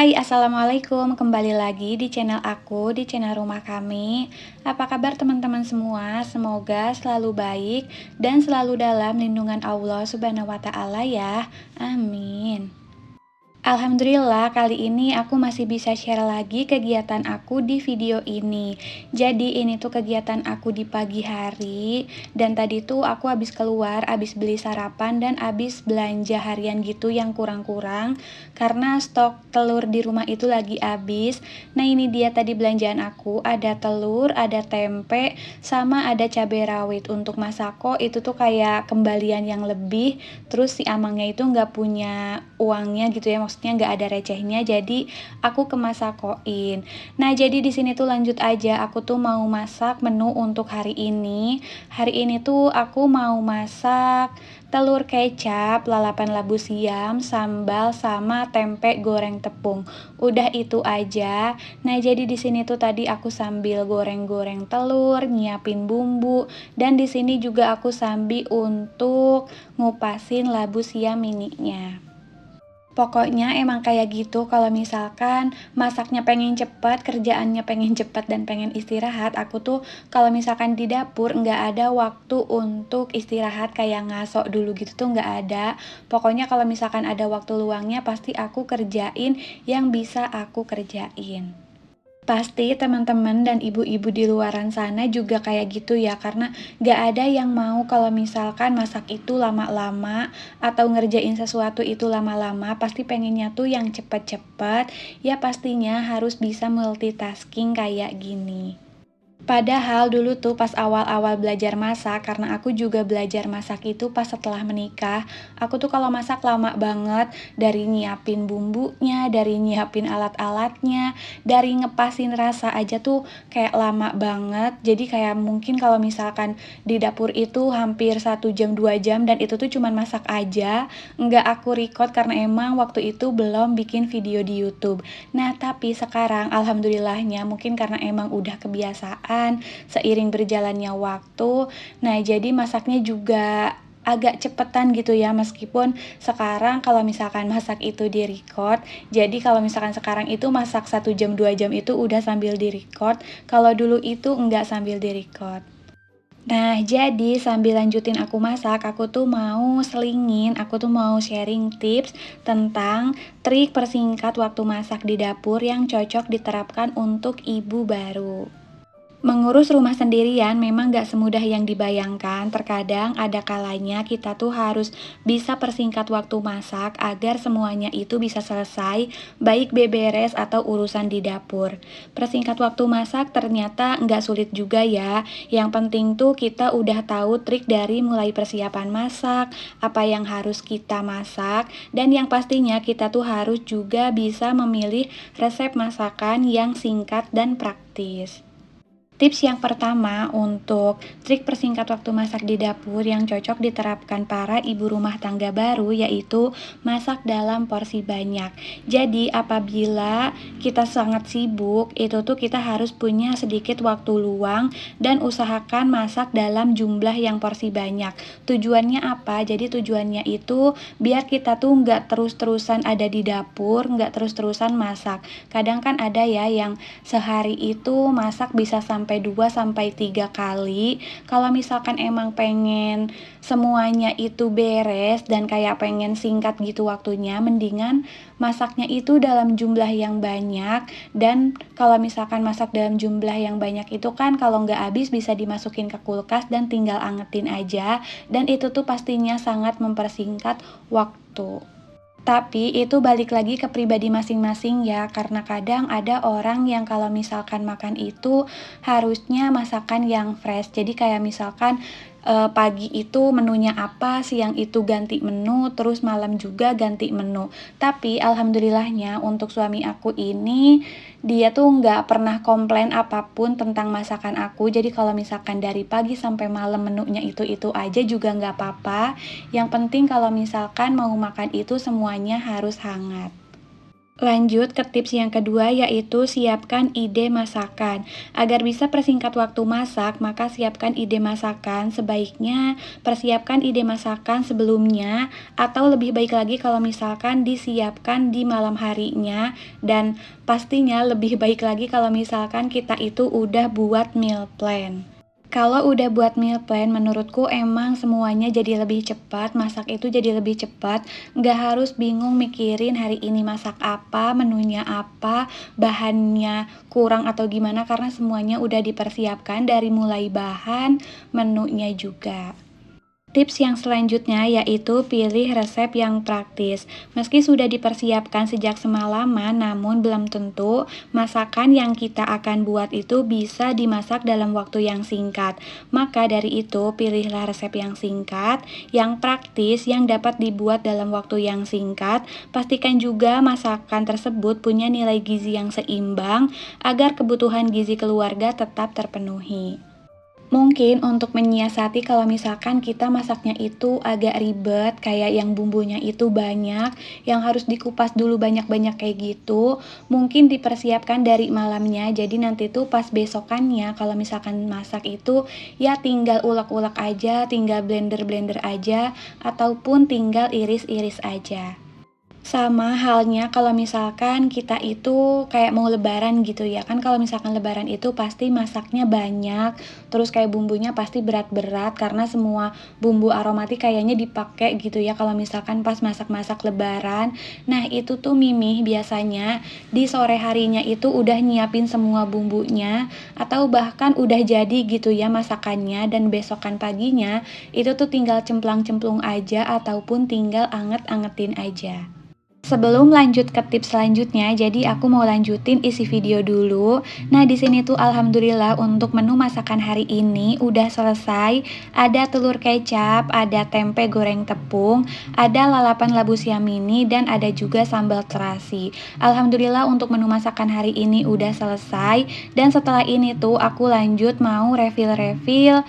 Hai, Assalamualaikum. Kembali lagi di channel aku, di channel rumah kami. Apa kabar teman-teman semua? Semoga selalu baik dan selalu dalam lindungan Allah Subhanahu wa Ta'ala ya. Amin. Alhamdulillah kali ini aku masih bisa share lagi kegiatan aku di video ini. Jadi ini tuh kegiatan aku di pagi hari. Dan tadi tuh aku habis keluar, habis beli sarapan dan habis belanja harian gitu yang kurang-kurang. Karena stok telur di rumah itu lagi habis. Nah ini dia tadi belanjaan aku, ada telur, ada tempe, sama ada cabai rawit. Untuk masako itu tuh kayak kembalian yang lebih. Terus si amangnya itu nggak punya uangnya gitu ya, maksudnya nggak ada recehnya, jadi aku ke masakoin. Nah jadi di sini tuh lanjut aja, aku tuh mau masak menu untuk hari ini. Hari ini tuh aku mau masak telur kecap, lalapan labu siam, sambal sama tempe goreng tepung. Udah itu aja. Nah jadi di sini tuh tadi aku sambil goreng-goreng telur, nyiapin bumbu, dan di sini juga aku sambil untuk ngupasin labu siam mininya. Pokoknya emang kayak gitu, kalau misalkan masaknya pengen cepet, kerjaannya pengen cepet dan pengen istirahat, aku tuh kalau misalkan di dapur nggak ada waktu untuk istirahat kayak ngasok dulu gitu tuh nggak ada. Pokoknya kalau misalkan ada waktu luangnya pasti aku kerjain yang bisa aku kerjain. Pasti teman-teman dan ibu-ibu di luaran sana juga kayak gitu ya, karena gak ada yang mau kalau misalkan masak itu lama-lama atau ngerjain sesuatu itu lama-lama, pasti pengennya tuh yang cepet-cepet, ya pastinya harus bisa multitasking kayak gini. Padahal dulu tuh pas awal-awal belajar masak, karena aku juga belajar masak itu pas setelah menikah, aku tuh kalau masak lama banget, dari nyiapin bumbunya, dari nyiapin alat-alatnya, dari ngepasin rasa aja tuh kayak lama banget. Jadi kayak mungkin kalau misalkan di dapur itu hampir 1 jam 2 jam, dan itu tuh cuman masak aja, nggak aku record karena emang waktu itu belum bikin video di YouTube. Nah tapi sekarang alhamdulillahnya mungkin karena emang udah kebiasaan seiring berjalannya waktu. Nah, jadi masaknya juga agak cepetan gitu ya, meskipun sekarang kalau misalkan masak itu di record, jadi kalau misalkan sekarang itu masak 1 jam 2 jam itu udah sambil di record, kalau dulu itu enggak sambil di record. Nah, jadi sambil lanjutin aku masak, aku tuh mau selingin, aku tuh mau sharing tips tentang trik persingkat waktu masak di dapur yang cocok diterapkan untuk ibu baru. Mengurus rumah sendirian memang gak semudah yang dibayangkan. Terkadang ada kalanya kita tuh harus bisa persingkat waktu masak agar semuanya itu bisa selesai, baik beberes atau urusan di dapur. Persingkat waktu masak ternyata nggak sulit juga ya. Yang penting tuh kita udah tahu trik dari mulai persiapan masak, apa yang harus kita masak, dan yang pastinya kita tuh harus juga bisa memilih resep masakan yang singkat dan praktis. Tips yang pertama untuk trik persingkat waktu masak di dapur yang cocok diterapkan para ibu rumah tangga baru, yaitu masak dalam porsi banyak. Jadi apabila kita sangat sibuk, itu tuh kita harus punya sedikit waktu luang dan usahakan masak dalam jumlah yang porsi banyak. Tujuannya apa? Jadi tujuannya itu biar kita tuh nggak terus-terusan ada di dapur, nggak terus-terusan masak. Kadang kan ada ya yang sehari itu masak bisa sampai 2 sampai 3 kali. Kalau misalkan emang pengen semuanya itu beres dan kayak pengen singkat gitu waktunya, mendingan masaknya itu dalam jumlah yang banyak. Dan kalau misalkan masak dalam jumlah yang banyak itu kan kalau nggak habis bisa dimasukin ke kulkas dan tinggal angetin aja, dan itu tuh pastinya sangat mempersingkat waktu. Tapi itu balik lagi ke pribadi masing-masing ya, karena kadang ada orang yang kalau misalkan makan itu harusnya masakan yang fresh. Jadi kayak misalkan pagi itu menunya apa, siang itu ganti menu, terus malam juga ganti menu. Tapi alhamdulillahnya untuk suami aku ini, dia tuh nggak pernah komplain apapun tentang masakan aku. Jadi kalau misalkan dari pagi sampai malam menunya itu aja juga nggak apa-apa. Yang penting kalau misalkan mau makan itu semuanya harus hangat. Lanjut ke tips yang kedua, yaitu siapkan ide masakan. Agar bisa persingkat waktu masak, maka siapkan ide masakan. Sebaiknya persiapkan ide masakan sebelumnya, atau lebih baik lagi kalau misalkan disiapkan di malam harinya. Dan pastinya lebih baik lagi kalau misalkan kita itu udah buat meal plan. Kalau udah buat meal plan, menurutku emang semuanya jadi lebih cepat, masak itu jadi lebih cepat, nggak harus bingung mikirin hari ini masak apa, menunya apa, bahannya kurang atau gimana, karena semuanya udah dipersiapkan dari mulai bahan, menunya juga. Tips yang selanjutnya yaitu pilih resep yang praktis. Meski sudah dipersiapkan sejak semalaman, namun belum tentu masakan yang kita akan buat itu bisa dimasak dalam waktu yang singkat. Maka dari itu, pilihlah resep yang singkat, yang praktis, yang dapat dibuat dalam waktu yang singkat. Pastikan juga masakan tersebut punya nilai gizi yang seimbang agar kebutuhan gizi keluarga tetap terpenuhi. Mungkin untuk menyiasati kalau misalkan kita masaknya itu agak ribet, kayak yang bumbunya itu banyak, yang harus dikupas dulu banyak-banyak kayak gitu, mungkin dipersiapkan dari malamnya, jadi nanti tuh pas besokannya kalau misalkan masak itu ya tinggal ulek-ulek aja, tinggal blender-blender aja, ataupun tinggal iris-iris aja. Sama halnya kalau misalkan kita itu kayak mau lebaran gitu ya kan, kalau misalkan lebaran itu pasti masaknya banyak, terus kayak bumbunya pasti berat-berat karena semua bumbu aromatik kayaknya dipakai gitu ya kalau misalkan pas masak-masak lebaran. Nah itu tuh Mimi biasanya di sore harinya itu udah nyiapin semua bumbunya atau bahkan udah jadi gitu ya masakannya, dan besokan paginya itu tuh tinggal cemplang-cemplung aja ataupun tinggal anget-angetin aja. Sebelum lanjut ke tips selanjutnya, jadi aku mau lanjutin isi video dulu. Nah, di sini tuh alhamdulillah untuk menu masakan hari ini udah selesai. Ada telur kecap, ada tempe goreng tepung, ada lalapan labu siam mini, dan ada juga sambal terasi. Alhamdulillah untuk menu masakan hari ini udah selesai. Dan setelah ini tuh aku lanjut mau refill-refill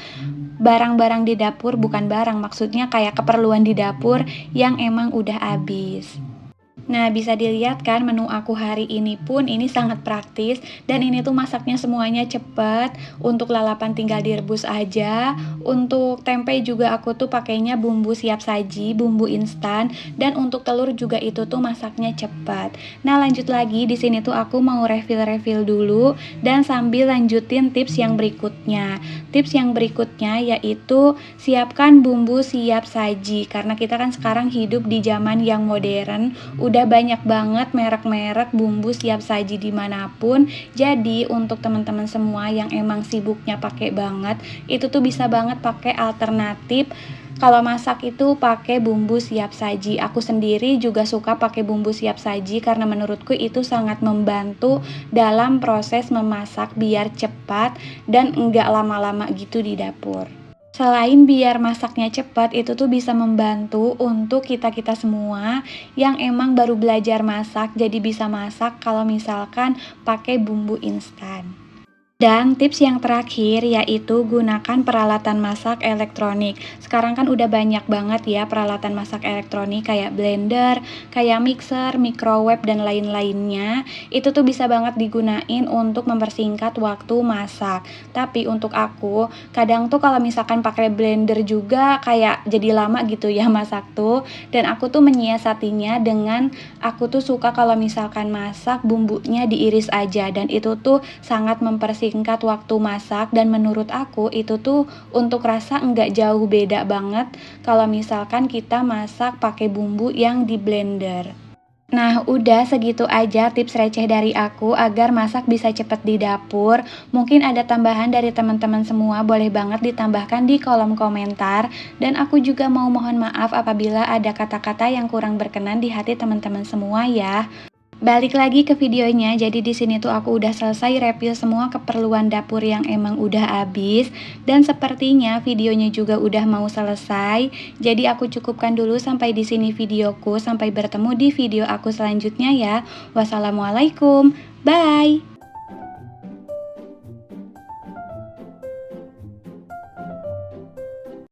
barang-barang di dapur, bukan barang, maksudnya kayak keperluan di dapur yang emang udah habis. Nah, bisa dilihat kan menu aku hari ini pun ini sangat praktis, dan ini tuh masaknya semuanya cepet. Untuk lalapan tinggal direbus aja. Untuk tempe juga aku tuh pakainya bumbu siap saji, bumbu instan, dan untuk telur juga itu tuh masaknya cepet. Nah, lanjut lagi di sini tuh aku mau refill-refill dulu dan sambil lanjutin tips yang berikutnya. Tips yang berikutnya yaitu siapkan bumbu siap saji, karena kita kan sekarang hidup di zaman yang modern, udah banyak banget merek-merek bumbu siap saji dimanapun. Jadi untuk teman-teman semua yang emang sibuknya pakai banget, itu tuh bisa banget pakai alternatif. Kalau masak itu pakai bumbu siap saji. Aku sendiri juga suka pakai bumbu siap saji karena menurutku itu sangat membantu dalam proses memasak biar cepat dan enggak lama-lama gitu di dapur. Selain biar masaknya cepat, itu tuh bisa membantu untuk kita-kita semua yang emang baru belajar masak, jadi bisa masak kalau misalkan pakai bumbu instan. Dan tips yang terakhir yaitu gunakan peralatan masak elektronik. Sekarang kan udah banyak banget ya peralatan masak elektronik kayak blender, kayak mixer, microwave, dan lain-lainnya. Itu tuh bisa banget digunain untuk mempersingkat waktu masak. Tapi untuk aku, kadang tuh kalau misalkan pakai blender juga kayak jadi lama gitu ya masak tuh. Dan aku tuh menyiasatinya dengan aku tuh suka kalau misalkan masak bumbunya diiris aja, dan itu tuh sangat mempersingkat waktu masak, dan menurut aku itu tuh untuk rasa enggak jauh beda banget kalau misalkan kita masak pakai bumbu yang di blender. Nah, udah segitu aja tips receh dari aku agar masak bisa cepet di dapur. Mungkin ada tambahan dari teman-teman semua, boleh banget ditambahkan di kolom komentar. Dan aku juga mau mohon maaf apabila ada kata-kata yang kurang berkenan di hati teman-teman semua ya. Balik lagi ke videonya, jadi di sini tuh aku udah selesai review semua keperluan dapur yang emang udah habis, dan sepertinya videonya juga udah mau selesai. Jadi aku cukupkan dulu sampai di sini videoku, sampai bertemu di video aku selanjutnya ya. Wassalamualaikum, bye.